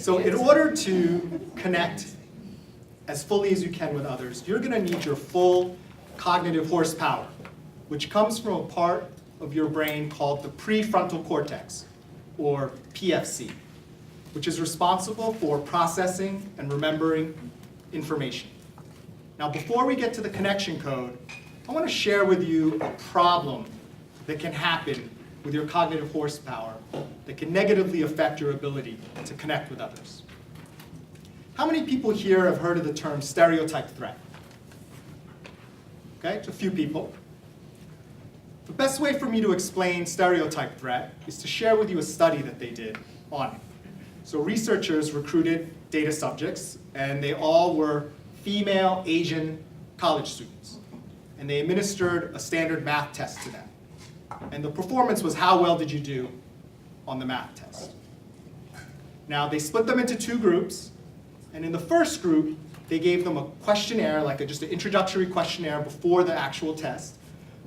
So in order to connect as fully as you can with others, you're going to need your full cognitive horsepower, which comes from a part of your brain called the prefrontal cortex, or PFC, which is responsible for processing and remembering information. Now, before we get to the connection code, I want to share with you a problem that can happen with your cognitive horsepower that can negatively affect your ability to connect with others. How many people here have heard of the term stereotype threat? Okay, it's a few people. The best way for me to explain stereotype threat is to share with you a study that they did on it. So researchers recruited data subjects, and they all were female Asian college students. And they administered a standard math test to them. And the performance was how well did you do on the math test. Now, they split them into two groups. And in the first group, they gave them a questionnaire, like just an introductory questionnaire before the actual test,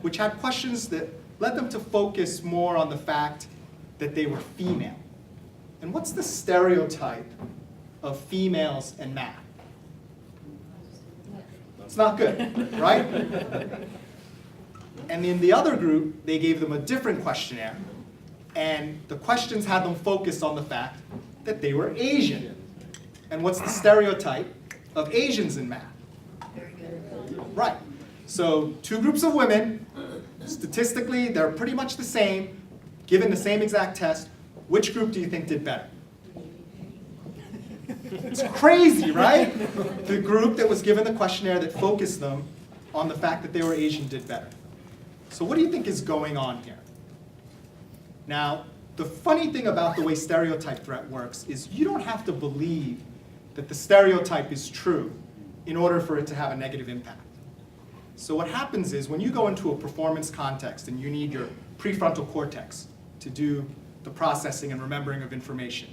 which had questions that led them to focus more on the fact that they were female. And what's the stereotype of females and math? It's not good, right? And in the other group, they gave them a different questionnaire, and the questions had them focus on the fact that they were Asian. And what's the stereotype of Asians in math? Right. So two groups of women, statistically, they're pretty much the same, given the same exact test. Which group do you think did better? It's crazy, right? The group that was given the questionnaire that focused them on the fact that they were Asian did better. So what do you think is going on here? Now, the funny thing about the way stereotype threat works is you don't have to believe that the stereotype is true in order for it to have a negative impact. So what happens is when you go into a performance context and you need your prefrontal cortex to do the processing and remembering of information,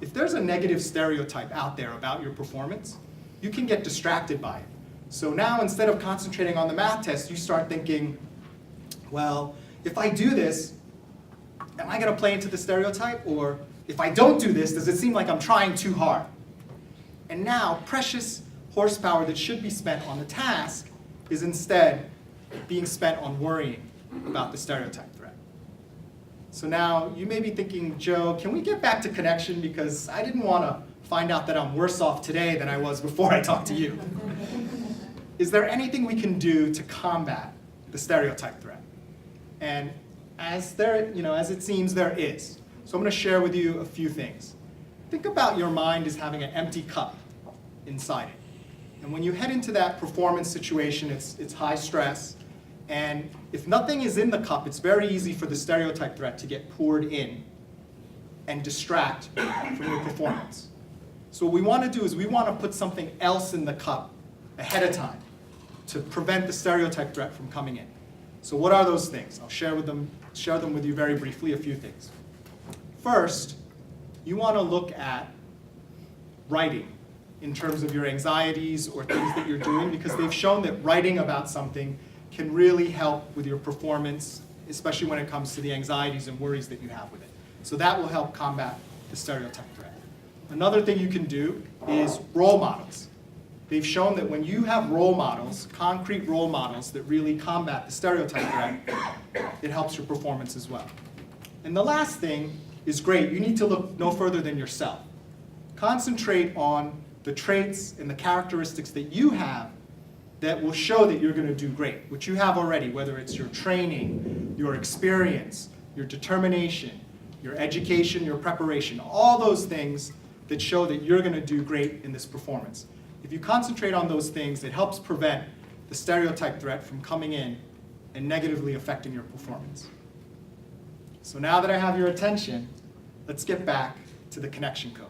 if there's a negative stereotype out there about your performance, you can get distracted by it. So now instead of concentrating on the math test, you start thinking, well, if I do this, am I going to play into the stereotype? Or if I don't do this, does it seem like I'm trying too hard? And now precious horsepower that should be spent on the task is instead being spent on worrying about the stereotype threat. So now you may be thinking, Joe, can we get back to connection, because I didn't want to find out that I'm worse off today than I was before I talked to you. Is there anything we can do to combat the stereotype threat? And as it seems, there is. So I'm going to share with you a few things. Think about your mind as having an empty cup inside it. And when you head into that performance situation, it's high stress. And if nothing is in the cup, it's very easy for the stereotype threat to get poured in and distract from your performance. So what we want to do is we want to put something else in the cup ahead of time to prevent the stereotype threat from coming in. So what are those things? I'll share them with you very briefly, a few things. First, you want to look at writing in terms of your anxieties or things that you're doing, because they've shown that writing about something can really help with your performance, especially when it comes to the anxieties and worries that you have with it. So that will help combat the stereotype threat. Another thing you can do is role models. They've shown that when you have role models, concrete role models that really combat the stereotype threat, it helps your performance as well. And the last thing is great. You need to look no further than yourself. Concentrate on the traits and the characteristics that you have that will show that you're going to do great, which you have already, whether it's your training, your experience, your determination, your education, your preparation, all those things that show that you're going to do great in this performance. If you concentrate on those things, it helps prevent the stereotype threat from coming in and negatively affecting your performance. So now that I have your attention, let's get back to the connection code.